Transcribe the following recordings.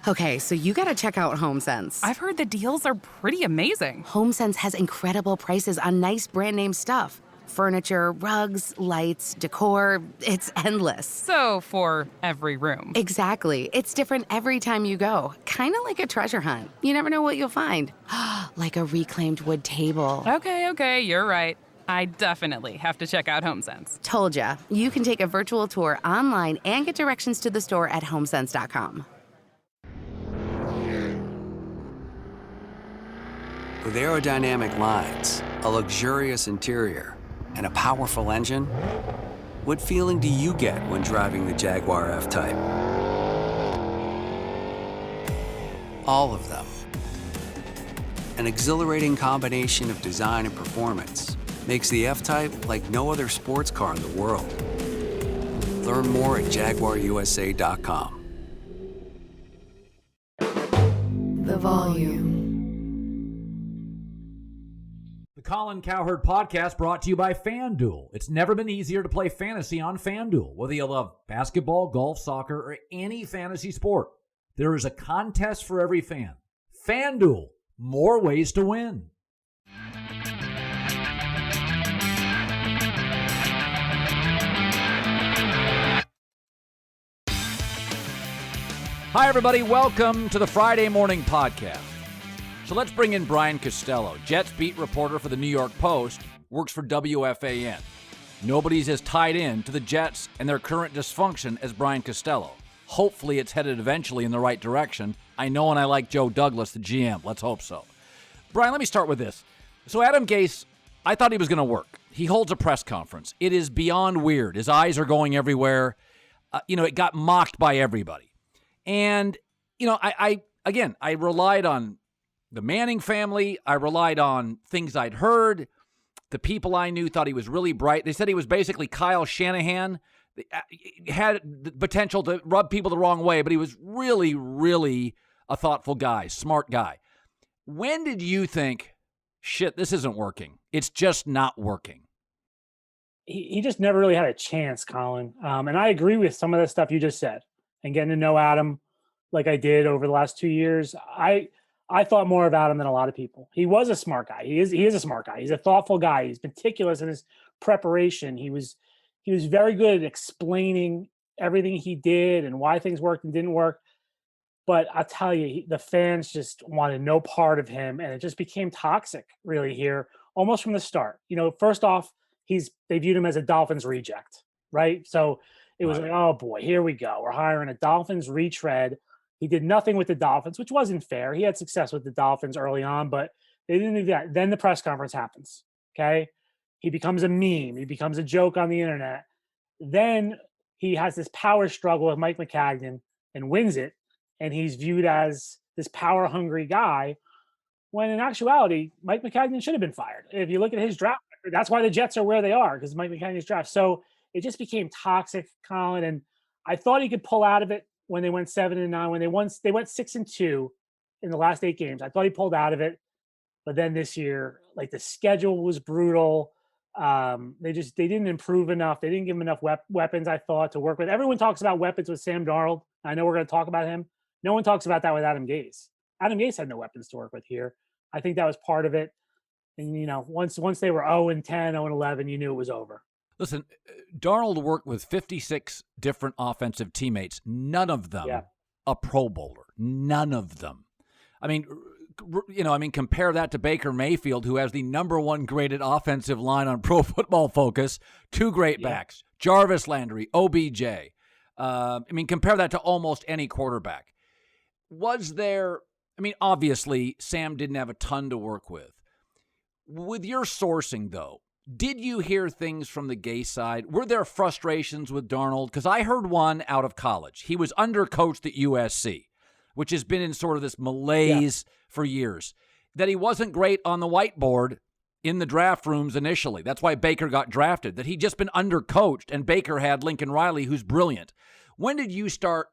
Okay, so you gotta check out HomeSense. I've heard the deals are pretty amazing. HomeSense has incredible prices on nice brand name stuff. Furniture, rugs, lights, decor, it's endless. So for every room. Exactly. It's different every time you go. Kind of like a treasure hunt. You never know what you'll find. Like a reclaimed wood table. Okay, you're right. I definitely have to check out HomeSense. Told ya. You can take a virtual tour online and get directions to the store at homesense.com. With aerodynamic lines, a luxurious interior, and a powerful engine, what feeling do you get when driving the Jaguar F-Type? All of them. An exhilarating combination of design and performance makes the F-Type like no other sports car in the world. Learn more at JaguarUSA.com. The volume. The Colin Cowherd Podcast brought to you by FanDuel. It's never been easier to play fantasy on FanDuel. Whether you love basketball, golf, soccer, or any fantasy sport, there is a contest for every fan. FanDuel, more ways to win. Hi, everybody. Welcome to the Friday Morning Podcast. So let's bring in Brian Costello, Jets beat reporter for the New York Post, works for WFAN. Nobody's as tied in to the Jets and their current dysfunction as Brian Costello. Hopefully it's headed eventually in the right direction. I know and I like Joe Douglas, the GM. Let's hope so. Brian, let me start with this. So Adam Gase, I thought he was going to work. He holds a press conference. It is beyond weird. His eyes are going everywhere. It got mocked by everybody. And, I relied on the Manning family. I relied on things I'd heard. The people I knew thought he was really bright. They said he was basically Kyle Shanahan. He had the potential to rub people the wrong way, but he was really, really a thoughtful guy, smart guy. When did you think, shit, this isn't working? It's just not working. He just never really had a chance, Colin. And I agree with some of the stuff you just said. And getting to know Adam like I did over the last 2 years, I thought more of Adam than a lot of people. He was a smart guy. He is a smart guy. He's a thoughtful guy. He's meticulous in his preparation. He was very good at explaining everything he did and why things worked and didn't work. But I'll tell you, the fans just wanted no part of him, and it just became toxic, really, here almost from the start. First off, they viewed him as a Dolphins reject, right? So it was like, oh boy, here we go. We're hiring a Dolphins retread. He did nothing with the Dolphins, which wasn't fair. He had success with the Dolphins early on, but they didn't do that. Then the press conference happens, okay? He becomes a meme. He becomes a joke on the internet. Then he has this power struggle with Mike McCagnon and wins it, and he's viewed as this power-hungry guy, when in actuality, Mike McCagnon should have been fired. If you look at his draft record, that's why the Jets are where they are, because Mike McCagnon's draft. So it just became toxic, Colin, and I thought he could pull out of it when they went 7-9. When they went 6-2 in the last 8 games, I thought he pulled out of it. But then this year, like, the schedule was brutal. They didn't improve enough. They didn't give him enough weapons, I thought, to work with. Everyone talks about weapons with Sam Darnold. I know we're going to talk about him. No one talks about that with Adam Gase. Adam Gase had no weapons to work with here. I think that was part of it. And, once they were 0-10, 0-11, you knew it was over. Listen, Darnold worked with 56 different offensive teammates, none of them a Pro Bowler, none of them. I mean, compare that to Baker Mayfield, who has the number 1 graded offensive line on Pro Football Focus, 2 great backs, Jarvis Landry, OBJ. Compare that to almost any quarterback. Obviously, Sam didn't have a ton to work with. With your sourcing, though, did you hear things from the Gase side? Were there frustrations with Darnold? Because I heard one out of college. He was undercoached at USC, which has been in sort of this malaise for years, that he wasn't great on the whiteboard in the draft rooms initially. That's why Baker got drafted, that he'd just been undercoached, and Baker had Lincoln Riley, who's brilliant. When did you start,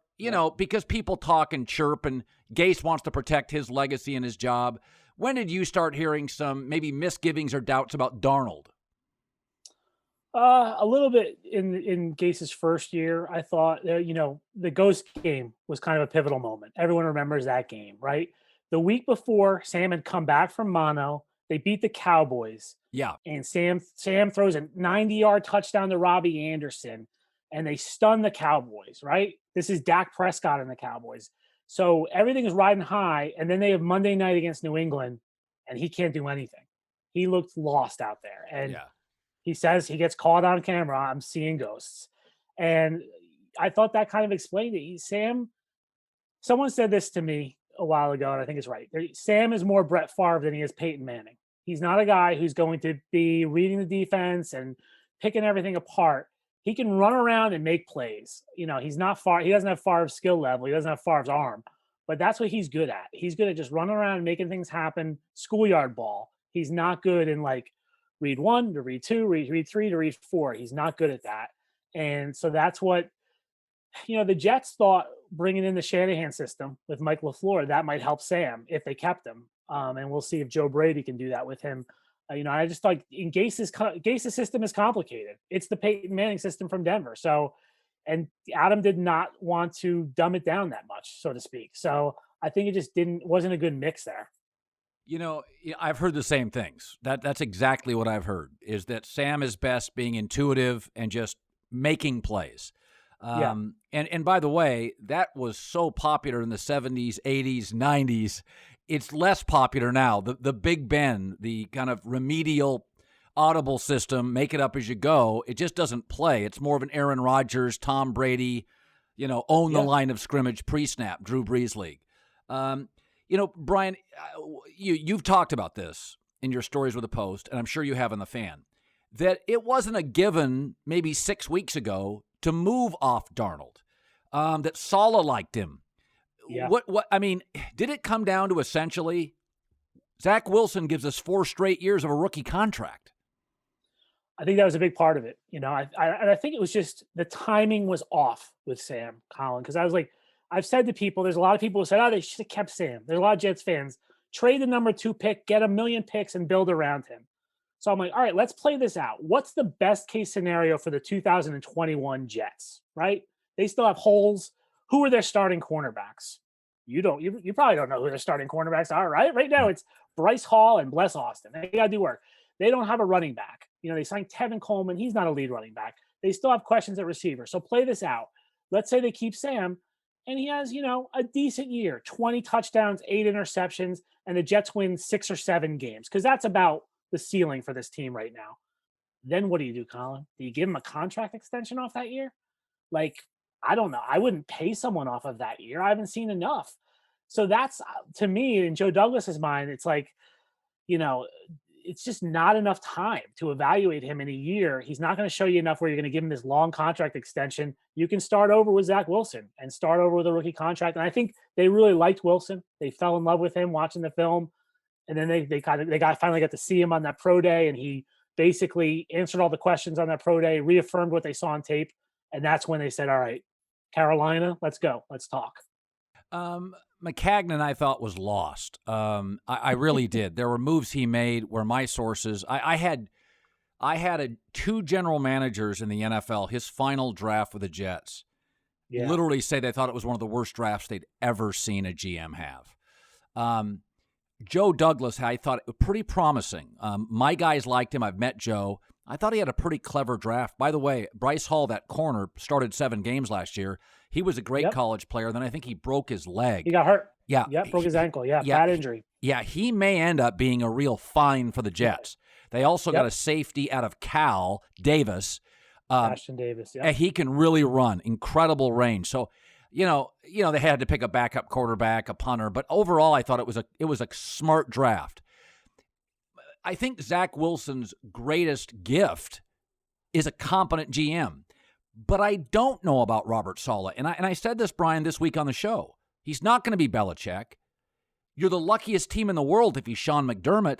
because people talk and chirp, and Gase wants to protect his legacy and his job, when did you start hearing some maybe misgivings or doubts about Darnold? A little bit in Gase's first year, I thought, the Ghost game was kind of a pivotal moment. Everyone remembers that game, right? The week before, Sam had come back from mono. They beat the Cowboys, Yeah. and Sam throws a 90-yard touchdown to Robbie Anderson, and they stun the Cowboys, right? This is Dak Prescott and the Cowboys. So everything is riding high, and then they have Monday night against New England, and he can't do anything. He looked lost out there, and Yeah. he says he gets caught on camera. I'm seeing ghosts. And I thought that kind of explained it. Someone said this to me a while ago, and I think it's right. Sam is more Brett Favre than he is Peyton Manning. He's not a guy who's going to be reading the defense and picking everything apart. He can run around and make plays. He's not far. He doesn't have Favre's skill level. He doesn't have Favre's arm, but that's what he's good at. He's good at just running around and making things happen. Schoolyard ball. He's not good in read 1 to read 2, read 3 to read 4. He's not good at that. And so that's what, the Jets thought bringing in the Shanahan system with Mike LaFleur, that might help Sam if they kept him. And we'll see if Joe Brady can do that with him. I just thought in Gase's system is complicated. It's the Peyton Manning system from Denver. So, and Adam did not want to dumb it down that much, so to speak. So I think it just wasn't a good mix there. I've heard the same things. That's exactly what I've heard, is that Sam is best being intuitive and just making plays. And by the way, that was so popular in the 70s, 80s, 90s. It's less popular now. The Big Ben, the kind of remedial audible system, make it up as you go, it just doesn't play. It's more of an Aaron Rodgers, Tom Brady, own the line of scrimmage pre-snap, Drew Brees league. Brian, you've talked about this in your stories with the Post, and I'm sure you have in the Fan, that it wasn't a given maybe 6 weeks ago to move off Darnold, that Saleh liked him. Yeah. Did it come down to essentially Zach Wilson gives us 4 straight years of a rookie contract? I think that was a big part of it. I think it was just the timing was off with Sam, Colin, because I was like, I've said to people, there's a lot of people who said, they should have kept Sam. There's a lot of Jets fans. Trade the number 2 pick, get 1 million picks, and build around him. So I'm like, all right, let's play this out. What's the best case scenario for the 2021 Jets, right? They still have holes. Who are their starting cornerbacks? You probably don't know who their starting cornerbacks are, right? Right now it's Bryce Hall and Bless Austin. They got to do work. They don't have a running back. They signed Tevin Coleman. He's not a lead running back. They still have questions at receiver. So play this out. Let's say they keep Sam, and he has, a decent year, 20 touchdowns, 8 interceptions, and the Jets win 6 or 7 games, because that's about the ceiling for this team right now. Then what do you do, Colin? Do you give him a contract extension off that year? I don't know. I wouldn't pay someone off of that year. I haven't seen enough. So that's, to me, in Joe Douglas's mind, it's it's just not enough time to evaluate him in a year. He's not going to show you enough where you're going to give him this long contract extension. You can start over with Zach Wilson and start over with a rookie contract. And I think they really liked Wilson. They fell in love with him watching the film. And then they finally got to see him on that pro day, and he basically answered all the questions on that pro day, reaffirmed what they saw on tape. And that's when they said, all right, Carolina, let's go. Let's talk. McCagnon, I thought, was lost. I really did. There were moves he made where my sources, I had 2 general managers in the NFL, his final draft with the Jets, literally say they thought it was one of the worst drafts they'd ever seen a GM have. Joe Douglas, I thought it was pretty promising. My guys liked him. I've met Joe. I thought he had a pretty clever draft. By the way, Bryce Hall, that corner, started 7 games last year. He was a great college player. Then I think he broke his leg. He got hurt. Yeah. Broke his ankle. Bad injury. Yeah, he may end up being a real find for the Jets. They also got a safety out of Cal, Davis. Ashton Davis, He can really run. Incredible range. So, they had to pick a backup quarterback, a punter. But overall, I thought it was a smart draft. I think Zach Wilson's greatest gift is a competent GM. But I don't know about Robert Saleh. And I said this, Brian, this week on the show. He's not going to be Belichick. You're the luckiest team in the world if he's Sean McDermott.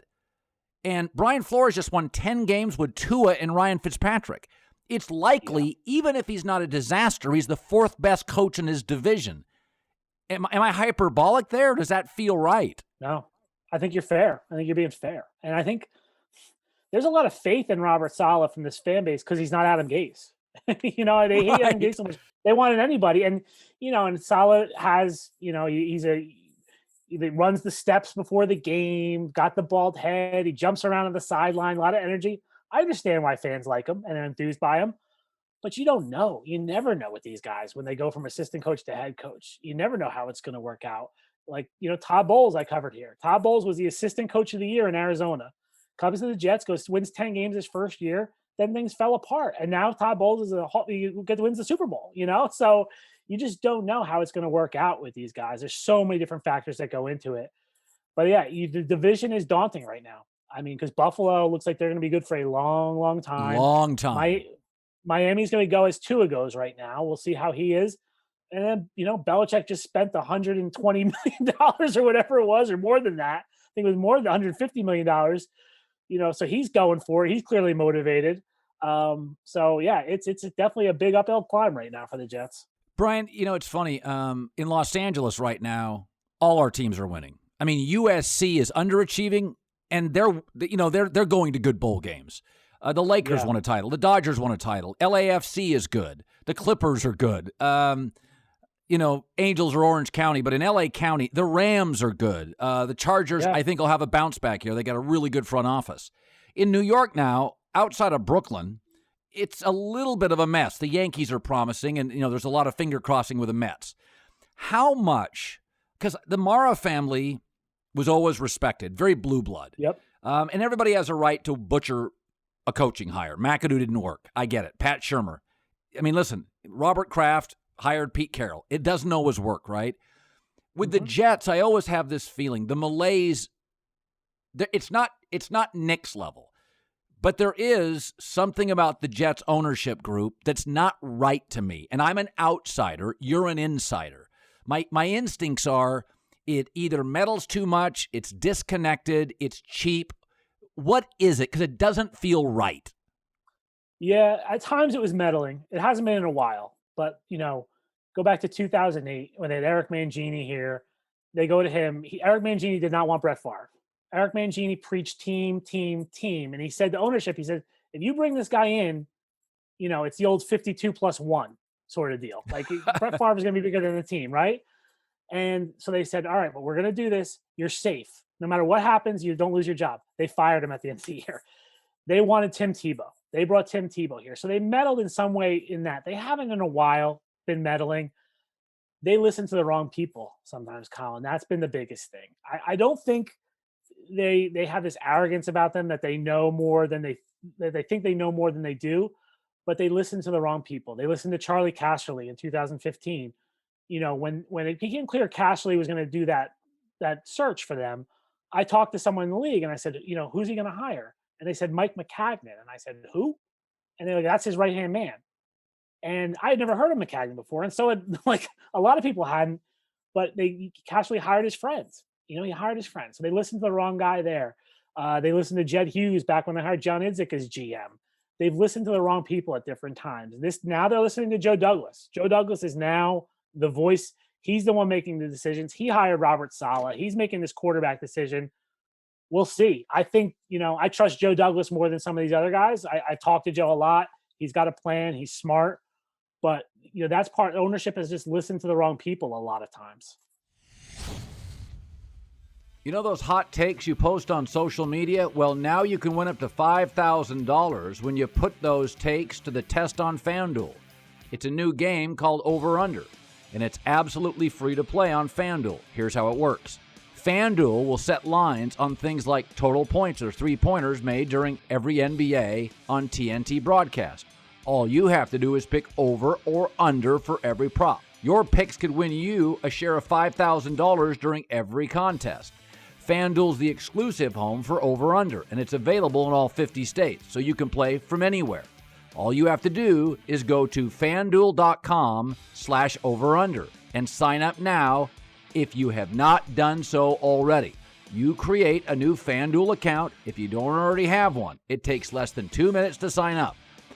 And Brian Flores just won 10 games with Tua and Ryan Fitzpatrick. It's likely, even if he's not a disaster, he's the 4th best coach in his division. Am I hyperbolic there, or does that feel right? No, I think you're fair. I think you're being fair. And I think there's a lot of faith in Robert Saleh from this fan base because he's not Adam Gase. They hate Adam Gase so much. They wanted anybody. And, and Saleh has, he runs the steps before the game, got the bald head. He jumps around on the sideline, a lot of energy. I understand why fans like him and are enthused by him. But you don't know. You never know with these guys when they go from assistant coach to head coach. You never know how it's going to work out. Like, Todd Bowles I covered here. Todd Bowles was the assistant coach of the year in Arizona. Comes to the Jets, wins 10 games his first year. Then things fell apart. And now Todd Bowles wins the Super Bowl, So you just don't know how it's going to work out with these guys. There's so many different factors that go into it. But yeah, the division is daunting right now. I mean, because Buffalo looks like they're going to be good for a long, long time. Long time. Miami's going to go as Tua goes right now. We'll see how he is. And then, Belichick just spent $120 million or whatever it was, or more than that. I think it was more than $150 million. So he's going for it. He's clearly motivated. So yeah, it's definitely a big uphill climb right now for the Jets. Brian, it's funny. In Los Angeles right now, all our teams are winning. I mean, USC is underachieving, and they're going to good bowl games. The Lakers won a title. The Dodgers won a title. LAFC is good. The Clippers are good. Angels are Orange County, but in LA County, the Rams are good. The Chargers, I think, will have a bounce back here. They got a really good front office. In New York now, outside of Brooklyn, it's a little bit of a mess. The Yankees are promising, and there's a lot of finger crossing with the Mets. How much? Because the Mara family was always respected, very blue blood. Yep. And everybody has a right to butcher a coaching hire. McAdoo didn't work. I get it. Pat Shurmur. I mean, listen, Robert Kraft hired Pete Carroll. It doesn't always work, right? With the Jets, I always have this feeling. The malaise, it's not Nick's level, but there is something about the Jets ownership group that's not right to me. And I'm an outsider. You're an insider. My instincts are it either meddles too much, it's disconnected, it's cheap. What is it? Because it doesn't feel right. Yeah, at times it was meddling. It hasn't been in a while. But, go back to 2008 when they had Eric Mangini here. They go to him. Eric Mangini did not want Brett Favre. Eric Mangini preached team. And he said to ownership, he said, if you bring this guy in, it's the old 52+1 sort of deal. Like Brett Favre is going to be bigger than the team, right? And so they said, all right, but we're going to do this. You're safe. No matter what happens, you don't lose your job. They fired him at the end of the year. They wanted Tim Tebow. They brought Tim Tebow here. So they meddled in some way in that. They haven't in a while been meddling. They listen to the wrong people sometimes, Colin. That's been the biggest thing. I don't think they have this arrogance about them that they know more than they think they know more than they do, but they listen to the wrong people. They listened to Charlie Casserly in 2015. When it became clear Casserly was going to do that search for them, I talked to someone in the league and I said, who's he going to hire? And they said, Mike McCagnon. And I said, who? And they're like, that's his right-hand man. And I had never heard of McCagnon before. And so a lot of people hadn't, but they casually hired his friends. He hired his friends. So they listened to the wrong guy there. They listened to Jed Hughes back when they hired John Idzik as GM. They've listened to the wrong people at different times. Now they're listening to Joe Douglas. Joe Douglas is now the voice. He's the one making the decisions. He hired Robert Saleh. He's making this quarterback decision. We'll see. I think, I trust Joe Douglas more than some of these other guys. I talk to Joe a lot. He's got a plan. He's smart. But, that's part ownership has just listened to the wrong people a lot of times. Those hot takes you post on social media? Well, now you can win up to $5,000 when you put those takes to the test on FanDuel. It's a new game called Over Under, and it's absolutely free to play on FanDuel. Here's how it works. FanDuel will set lines on things like total points or three-pointers made during every NBA on TNT broadcast. All you have to do is pick over or under for every prop. Your picks could win you a share of $5,000 during every contest. FanDuel's the exclusive home for Over Under, and it's available in all 50 states, so you can play from anywhere. All you have to do is go to FanDuel.com/overunder and sign up now if you have not done so already. You create a new FanDuel account if you don't already have one. It takes less than 2 minutes to sign up.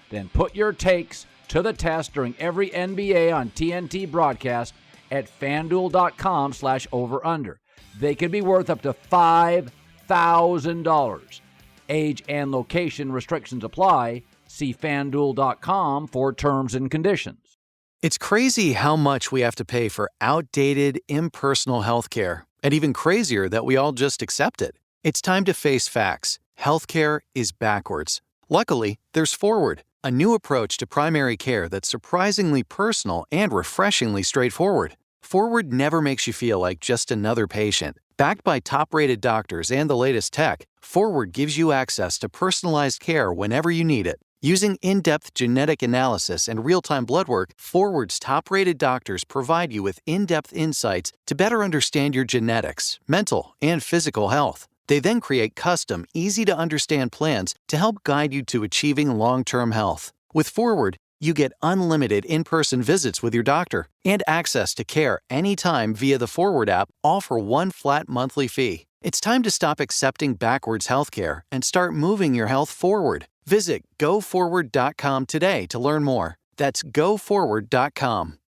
Then put your takes to the test during every NBA on TNT broadcast at FanDuel.com/overunder. They could be worth up to $5,000. Age and location restrictions apply. See FanDuel.com for terms and conditions. It's crazy how much we have to pay for outdated, impersonal healthcare, and even crazier that we all just accept it. It's time to face facts. Healthcare is backwards. Luckily, there's Forward, a new approach to primary care that's surprisingly personal and refreshingly straightforward. Forward never makes you feel like just another patient. Backed by top-rated doctors and the latest tech, Forward gives you access to personalized care whenever you need it. Using in-depth genetic analysis and real-time blood work, Forward's top-rated doctors provide you with in-depth insights to better understand your genetics, mental, and physical health. They then create custom, easy-to-understand plans to help guide you to achieving long-term health. With Forward, you get unlimited in-person visits with your doctor and access to care anytime via the Forward app, all for one flat monthly fee. It's time to stop accepting backwards healthcare and start moving your health forward. Visit GoForward.com today to learn more. That's GoForward.com.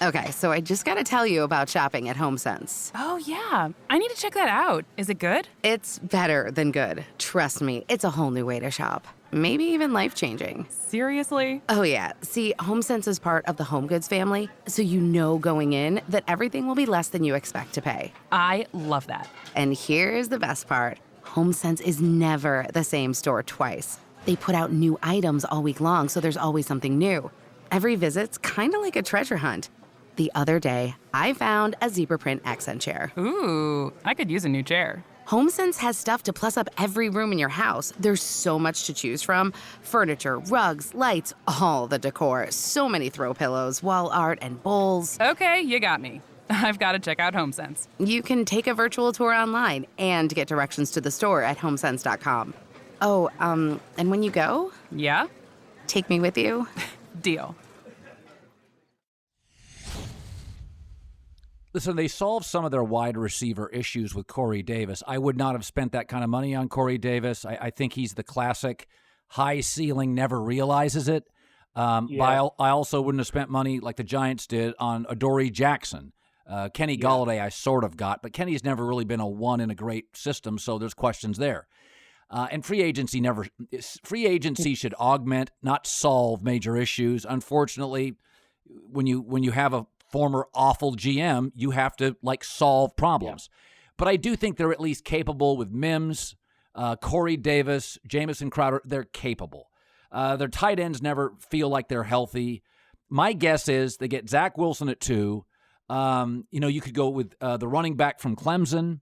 Okay, so I just gotta tell you about shopping at HomeSense. Oh, yeah. I need to check that out. Is it good? It's better than good. Trust me, it's a whole new way to shop. Maybe even life-changing. Seriously? Oh, yeah. See, HomeSense is part of the HomeGoods family, so you know going in that everything will be less than you expect to pay. I love that. And here's the best part. HomeSense is never the same store twice. They put out new items all week long, so there's always something new. Every visit's kind of like a treasure hunt. The other day, I found a zebra print accent chair. Ooh, I could use a new chair. HomeSense has stuff to plus up every room in your house. There's so much to choose from. Furniture, rugs, lights, all the decor. So many throw pillows, wall art, and bowls. Okay, you got me. I've got to check out HomeSense. You can take a virtual tour online and get directions to the store at homesense.com. Oh, and when you go, Yeah? take me with you. Deal. Listen, they solved some of their wide receiver issues with Corey Davis. I would not have spent that kind of money on Corey Davis. I think he's the classic high ceiling, never realizes it. But I also wouldn't have spent money like the Giants did on Adoree Jackson. Kenny Galladay I sort of got, but Kenny's never really been a one in a great system, so there's questions there. And free agency should augment, not solve major issues. Unfortunately, when you have a former awful GM, you have to solve problems. But I do think they're at least capable with Mims, Corey Davis, Jamison Crowder. They're capable. Their tight ends never feel like they're healthy. My guess is they get Zach Wilson at 2. You could go with the running back from Clemson.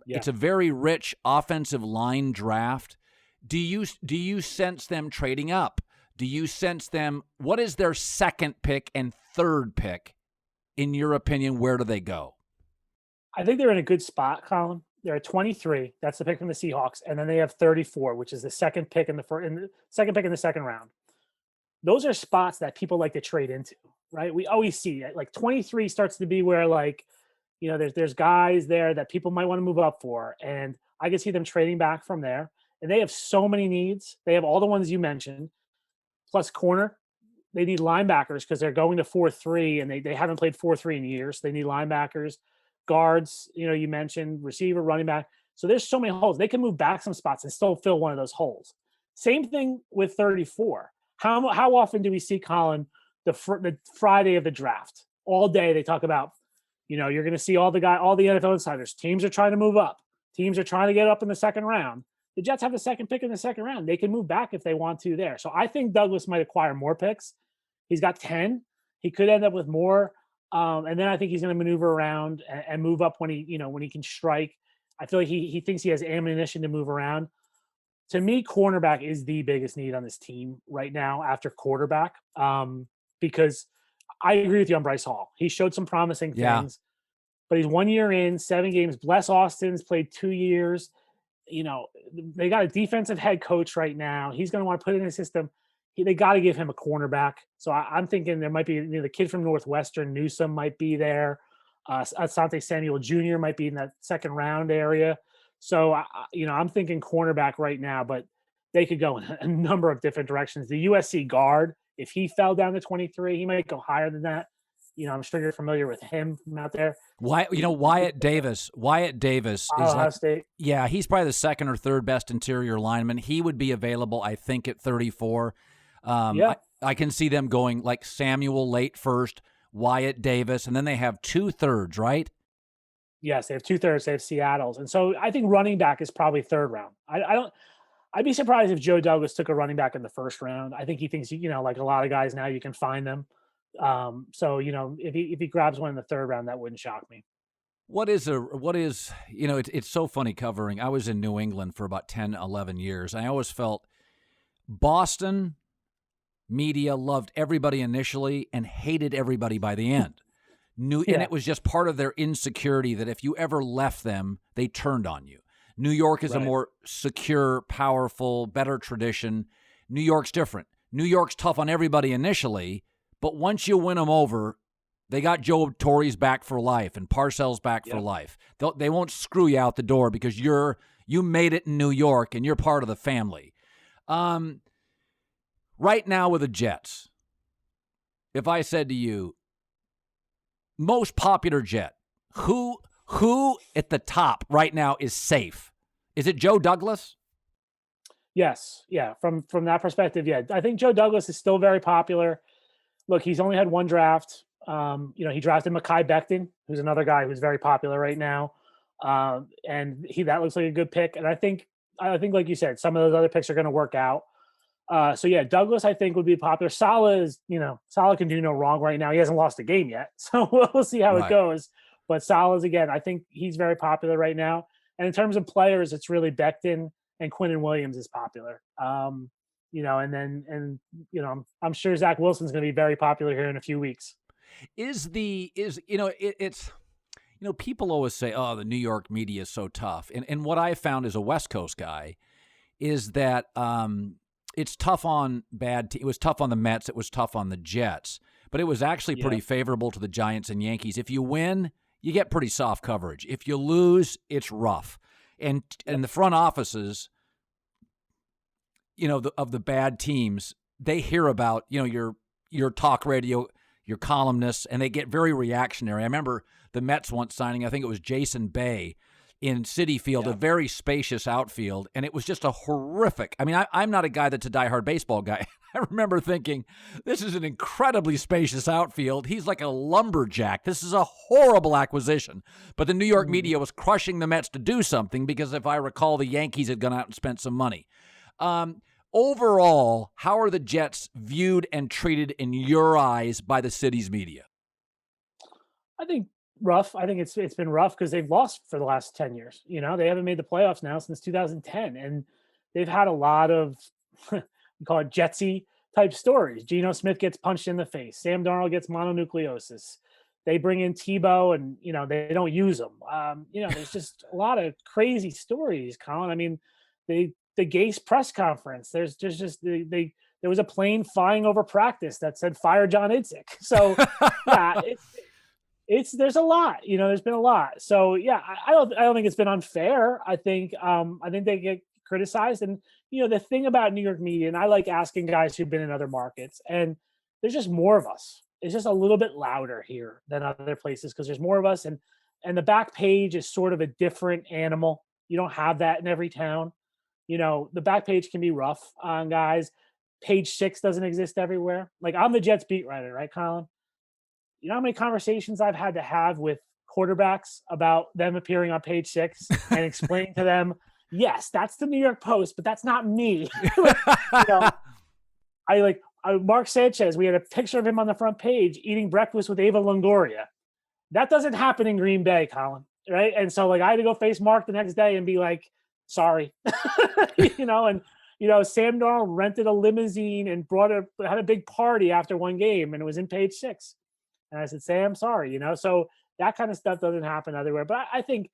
It's a very rich offensive line draft. Do you sense them trading up? Do you sense them? What is their second pick and third pick? In your opinion, where do they go? I think they're in a good spot, Colin. They're at 23. That's the pick from the Seahawks, and then they have 34, which is the second pick in the second pick in the second round. Those are spots that people like to trade into, right? We always see it. 23 starts to be where there's guys there that people might want to move up for, and I can see them trading back from there. And they have so many needs. They have all the ones you mentioned, plus corner. They need linebackers because they're going to 4-3, and they haven't played 4-3 in years. They need linebackers, guards. You mentioned receiver, running back. So there's so many holes. They can move back some spots and still fill one of those holes. Same thing with 34. How often do we see, Colin, the Friday of the draft? All day they talk about, you're going to see all the NFL insiders. Teams are trying to move up. Teams are trying to get up in the second round. The Jets have the second pick in the second round. They can move back if they want to there. So I think Douglas might acquire more picks. He's got 10. He could end up with more. And then I think he's going to maneuver around and move up when he can strike. I feel like he thinks he has ammunition to move around. To me, cornerback is the biggest need on this team right now after quarterback, because I agree with you on Bryce Hall. He showed some promising things, but he's 1 year in, 7 games. Bless Austin's played 2 years. They got a defensive head coach right now. He's going to want to put it in his system. They got to give him a cornerback. So I'm thinking there might be the kid from Northwestern, Newsome, might be there. Asante Samuel Jr. might be in that second round area. So, I'm thinking cornerback right now, but they could go in a number of different directions. The USC guard, if he fell down to 23, he might go higher than that. I'm sure you're familiar with him from out there. Wyatt Davis. Wyatt Davis is Ohio State. Yeah, he's probably the second or third best interior lineman. He would be available, I think, at 34. Yeah. I can see them going like Samuel late first, Wyatt Davis, and then they have 2 thirds, right? Yes, they have 2/3. They have Seattle's, and so I think running back is probably third round. I'd be surprised if Joe Douglas took a running back in the first round. I think he thinks, like a lot of guys now, you can find them. So if he grabs one in the third round, that wouldn't shock me. It's so funny covering. I was in New England for about 10, 11 years. I always felt Boston media loved everybody initially and hated everybody by the end. And it was just part of their insecurity that if you ever left them, they turned on you. New York is a more secure, powerful, better tradition. New York's different. New York's tough on everybody initially, but once you win them over, they got Joe Torre's back for life and Parcells back for life. They won't screw you out the door because you made it in New York and you're part of the family. Right now with the Jets, if I said to you, most popular Jet, who at the top right now is safe? Is it Joe Douglas? Yes. Yeah. From that perspective, yeah. I think Joe Douglas is still very popular. Look, he's only had one draft. He drafted Mekhi Becton, who's another guy who's very popular right now. And that looks like a good pick. And I think like you said, some of those other picks are going to work out. So yeah, Douglas, I think, would be popular. Saleh can do no wrong right now. He hasn't lost a game yet. So we'll see how it goes. But Saleh's, again, I think he's very popular right now. And in terms of players, it's really Becton and Quinnen Williams is popular. I'm sure Zach Wilson's going to be very popular here in a few weeks. People always say, oh, the New York media is so tough. And what I found as a West Coast guy is that it's tough on it was tough on the Mets. It was tough on the Jets, but it was actually pretty favorable to the Giants and Yankees. If you win, you get pretty soft coverage. If you lose, it's rough. And the front offices, of the bad teams, they hear about, your talk radio, your columnists, and they get very reactionary. I remember the Mets once signing, I think it was Jason Bay in Citi Field, a very spacious outfield, and it was just a horrific. I mean, I'm not a guy that's a diehard baseball guy. I remember thinking, this is an incredibly spacious outfield. He's like a lumberjack. This is a horrible acquisition. But the New York media was crushing the Mets to do something because, if I recall, the Yankees had gone out and spent some money. Overall, how are the Jets viewed and treated in your eyes by the city's media? I think rough. I think it's been rough because they've lost for the last 10 years. They haven't made the playoffs now since 2010, and they've had a lot of we call it Jetsy type stories. Geno Smith gets punched in the face. Sam Darnold gets mononucleosis. They bring in Tebow, and they don't use them. There's just a lot of crazy stories, Colin. I mean, the Gase press conference. There was a plane flying over practice that said "Fire John Idzik." So yeah, there's a lot. There's been a lot. So yeah, I don't think it's been unfair. I think they get criticized, and the thing about New York media, and I like asking guys who've been in other markets, and there's just more of us. It's just a little bit louder here than other places because there's more of us, and the back page is sort of a different animal. You don't have that in every town. The back page can be rough on guys. Page 6 doesn't exist everywhere. Like, I'm the Jets beat writer, right, Colin? You know how many conversations I've had to have with quarterbacks about them appearing on page 6 and explaining to them, yes, that's the New York Post, but that's not me. Mark Sanchez, we had a picture of him on the front page eating breakfast with Ava Longoria. That doesn't happen in Green Bay, Colin, right? And so I had to go face Mark the next day and be like, sorry. Sam Darnold rented a limousine and had a big party after one game, and it was in page 6. And I said, Sam, sorry, so that kind of stuff doesn't happen everywhere. But I think,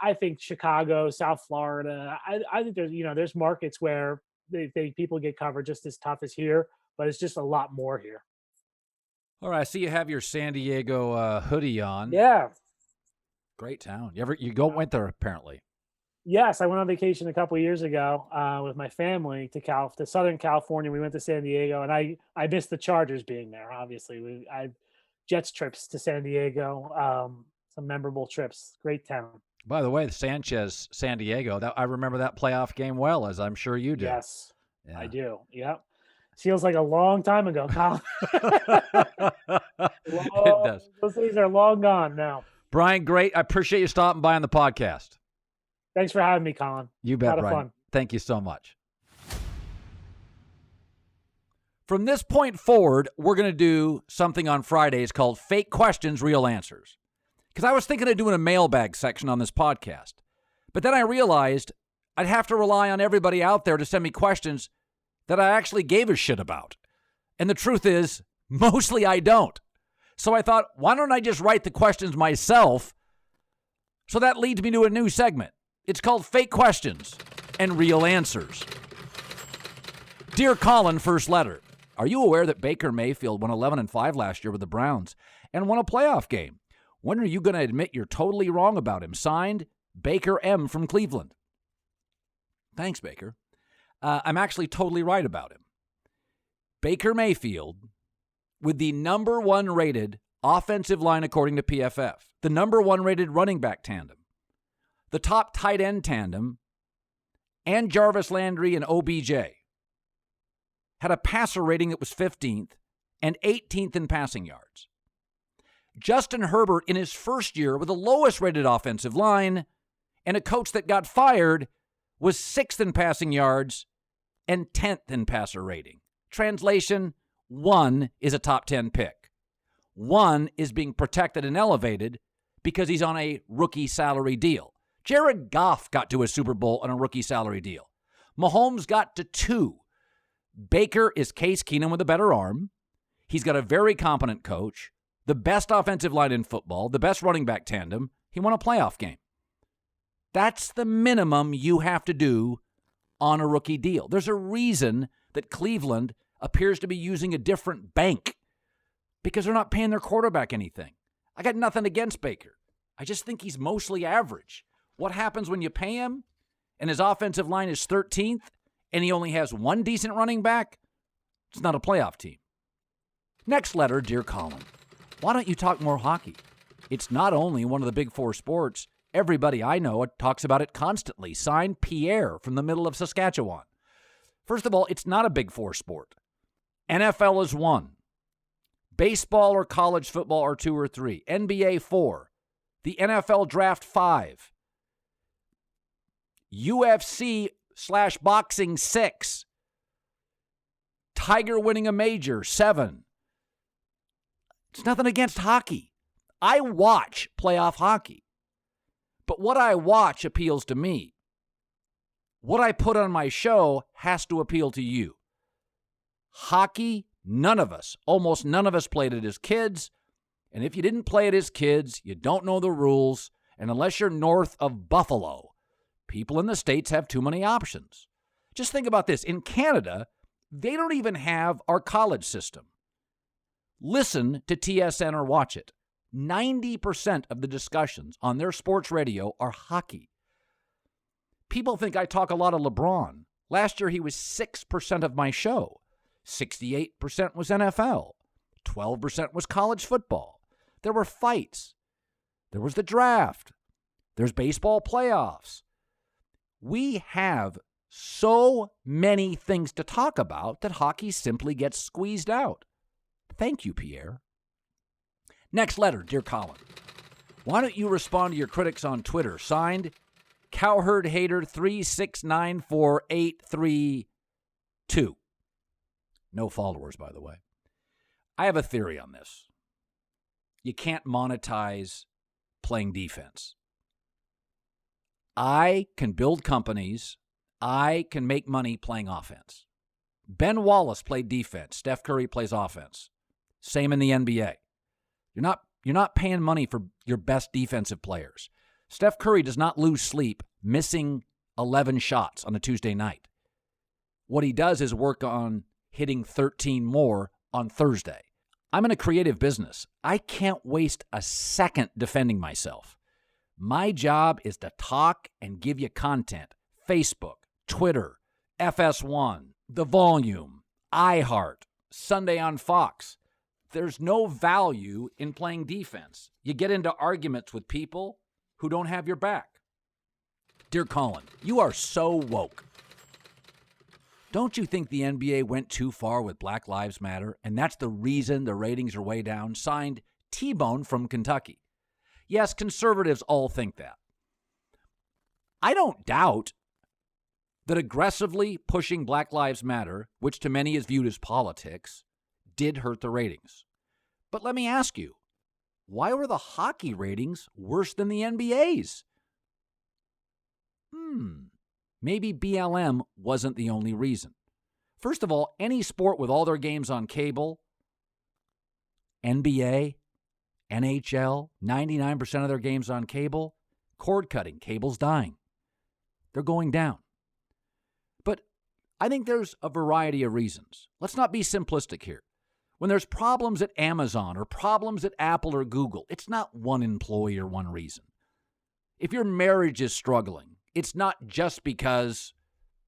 I think Chicago, South Florida, I think there's markets where people get covered just as tough as here, but it's just a lot more here. All right. I see you have your San Diego hoodie on. Yeah. Great town. Went there apparently. Yes, I went on vacation a couple of years ago with my family to Southern California. We went to San Diego, and I missed the Chargers being there. Obviously, Jets trips to San Diego. Some memorable trips. Great town. By the way, the Sanchez San Diego, I remember that playoff game well, as I'm sure you do. Yes, Yeah. I do. Yep. Feels like a long time ago, Colin. It does. Those days are long gone now. Brian, great. I appreciate you stopping by on the podcast. Thanks for having me, Colin. You bet, A lot Brian. of fun. Thank you so much. From this point forward, we're going to do something on Fridays called Fake Questions, Real Answers. Because I was thinking of doing a mailbag section on this podcast. But then I realized I'd have to rely on everybody out there to send me questions that I actually gave a shit about. And the truth is, mostly I don't. So I thought, why don't I just write the questions myself? So that leads me to a new segment. It's called Fake Questions and Real Answers. Dear Colin, first letter. Are you aware that Baker Mayfield won 11-5 last year with the Browns and won a playoff game? When are you going to admit you're totally wrong about him? Signed, Baker M. from Cleveland. Thanks, Baker. I'm actually totally right about him. Baker Mayfield, with the number 1 rated offensive line according to PFF, the number 1 rated running back tandem, the top tight end tandem, and Jarvis Landry and OBJ, had a passer rating that was 15th and 18th in passing yards. Justin Herbert, in his first year with the lowest rated offensive line and a coach that got fired, was 6th in passing yards and 10th in passer rating. Translation, 1 is a top 10 pick. 1 is being protected and elevated because he's on a rookie salary deal. Jared Goff got to a Super Bowl on a rookie salary deal. Mahomes got to 2. Baker is Case Keenum with a better arm. He's got a very competent coach, the best offensive line in football, the best running back tandem. He won a playoff game. That's the minimum you have to do on a rookie deal. There's a reason that Cleveland appears to be using a different bank because they're not paying their quarterback anything. I got nothing against Baker. I just think he's mostly average. What happens when you pay him and his offensive line is 13th and he only has 1 decent running back? It's not a playoff team. Next letter, dear Colin. Why don't you talk more hockey? It's not only one of the big 4 sports. Everybody I know talks about it constantly. Signed, Pierre from the middle of Saskatchewan. First of all, it's not a big 4 sport. NFL is 1. Baseball or college football are 2 or 3. NBA 4. The NFL draft 5. UFC/boxing 6. Tiger winning a major 7. It's nothing against hockey. I watch playoff hockey. But what I watch appeals to me. What I put on my show has to appeal to you. Hockey, almost none of us played it as kids. And if you didn't play it as kids, you don't know the rules. And unless you're north of Buffalo, people in the States have too many options. Just think about this. In Canada, they don't even have our college system. Listen to TSN or watch it. 90% of the discussions on their sports radio are hockey. People think I talk a lot of LeBron. Last year, he was 6% of my show. 68% was NFL. 12% was college football. There were fights. There was the draft. There's baseball playoffs. We have so many things to talk about that hockey simply gets squeezed out. Thank you, Pierre. Next letter, dear Colin. Why don't you respond to your critics on Twitter? Signed, Cowherd Hater 3694832. No followers, by the way. I have a theory on this. You can't monetize playing defense. I can build companies. I can make money playing offense. Ben Wallace played defense. Steph Curry plays offense. Same in the NBA. You're not paying money for your best defensive players. Steph Curry does not lose sleep missing 11 shots on a Tuesday night. What he does is work on hitting 13 more on Thursday. I'm in a creative business. I can't waste a second defending myself. My job is to talk and give you content. Facebook, Twitter, FS1, The Volume, iHeart, Sunday on Fox. there's no value in playing defense. You get into arguments with people who don't have your back. Dear Colin, you are so woke. Don't you think the NBA went too far with Black Lives Matter, and that's the reason the ratings are way down? Signed, T-Bone from Kentucky. Yes, conservatives all think that. I don't doubt that aggressively pushing Black Lives Matter, which to many is viewed as politics, did hurt the ratings. But let me ask you, why were the hockey ratings worse than the NBA's? Maybe BLM wasn't the only reason. First of all, any sport with all their games on cable, NBA, NHL, 99% of their games on cable, cord cutting, cable's dying. They're going down. But I think there's a variety of reasons. Let's not be simplistic here. When there's problems at Amazon or problems at Apple or Google, it's not one employee or one reason. If your marriage is struggling, it's not just because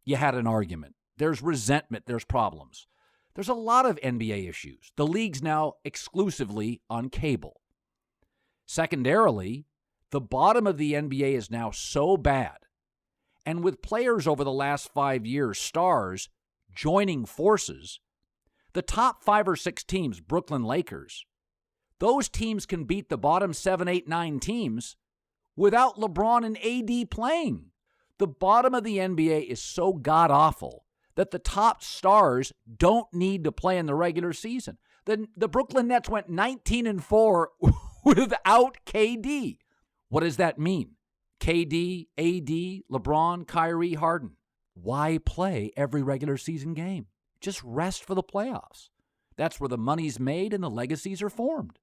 you had an argument. There's resentment, there's problems. There's a lot of NBA issues. The league's now exclusively on cable. Secondarily, the bottom of the NBA is now so bad. And with players over the last 5 years, stars, joining forces, the top 5 or 6 teams, Brooklyn Lakers, those teams can beat the bottom 7, 8, 9 teams without LeBron and AD playing. The bottom of the NBA is so god-awful that the top stars don't need to play in the regular season. The Brooklyn Nets went 19-4 without KD. What does that mean? KD, AD, LeBron, Kyrie, Harden. Why play every regular season game? Just rest for the playoffs. That's where the money's made and the legacies are formed.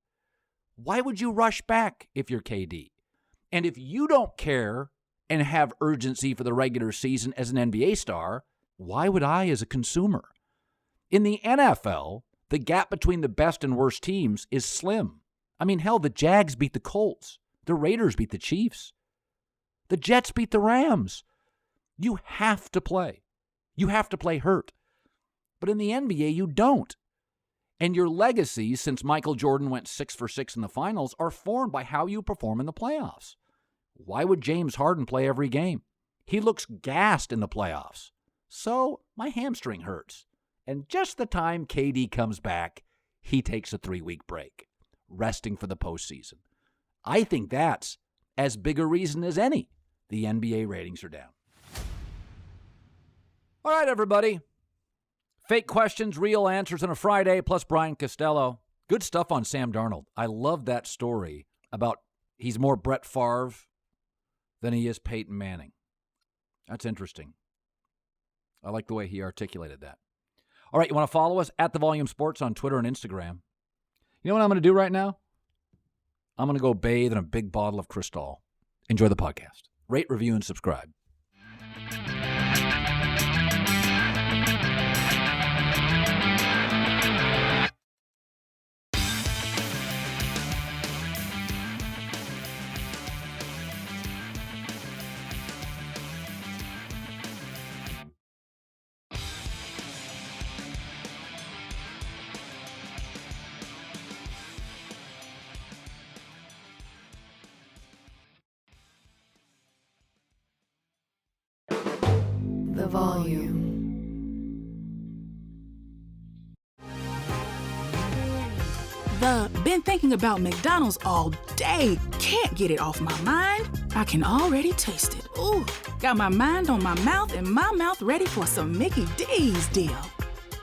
Why would you rush back if you're KD? And if you don't care and have urgency for the regular season as an NBA star, why would I as a consumer? In the NFL, the gap between the best and worst teams is slim. I mean, hell, the Jags beat the Colts. The Raiders beat the Chiefs. The Jets beat the Rams. You have to play. You have to play hurt. But in the NBA, you don't. And your legacies, since Michael Jordan went 6 for 6 in the finals, are formed by how you perform in the playoffs. Why would James Harden play every game? He looks gassed in the playoffs. So my hamstring hurts. And just the time KD comes back, he takes a 3-week break, resting for the postseason. I think that's as big a reason as any the NBA ratings are down. All right, everybody. Fake questions, real answers on a Friday, plus Brian Costello. Good stuff on Sam Darnold. I love that story about he's more Brett Favre than he is Peyton Manning. That's interesting. I like the way he articulated that. All right, you want to follow us at The Volume Sports on Twitter and Instagram. You know what I'm going to do right now? I'm going to go bathe in a big bottle of Cristal. Enjoy the podcast. Rate, review, and subscribe. The volume. Been thinking about McDonald's all day. Can't get it off my mind. I can already taste it. Ooh, got my mind on my mouth and my mouth ready for some Mickey D's deal.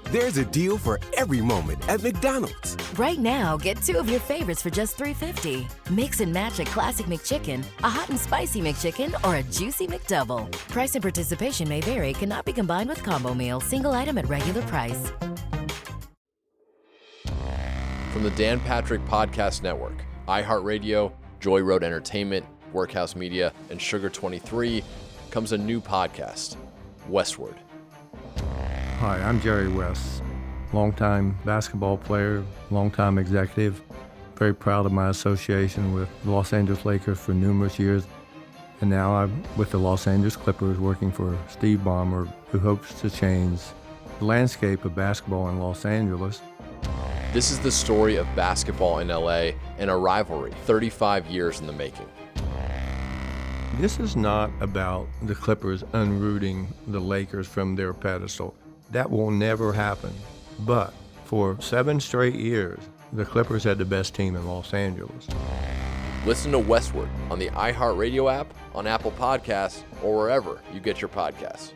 There's a deal for every moment at McDonald's. Right now, get 2 of your favorites for just $3.50. Mix and match a classic McChicken, a hot and spicy McChicken, or a juicy McDouble. Price and participation may vary. Cannot be combined with combo meal. Single item at regular price. From the Dan Patrick Podcast Network, iHeartRadio, Joy Road Entertainment, Workhouse Media, and Sugar 23 comes a new podcast, Westward. Hi, I'm Jerry West, longtime basketball player, longtime executive. Very proud of my association with the Los Angeles Lakers for numerous years. And now I'm with the Los Angeles Clippers working for Steve Ballmer, who hopes to change the landscape of basketball in Los Angeles. This is the story of basketball in LA and a rivalry 35 years in the making. This is not about the Clippers unrooting the Lakers from their pedestal. That will never happen. But for 7 straight years, the Clippers had the best team in Los Angeles. Listen to Westward on the iHeartRadio app, on Apple Podcasts, or wherever you get your podcasts.